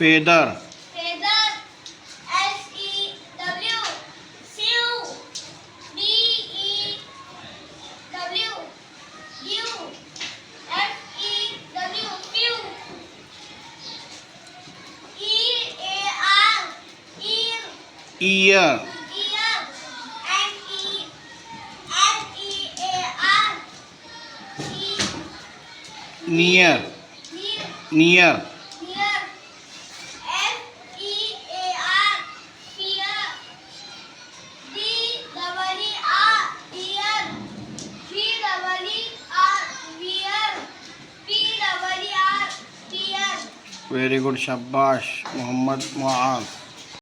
feather, feather, sew, sew, dew, dew, few, ear, ear, ear, near, near, near, fear, fear, fear. very good, shabash, Muhammad Muaz.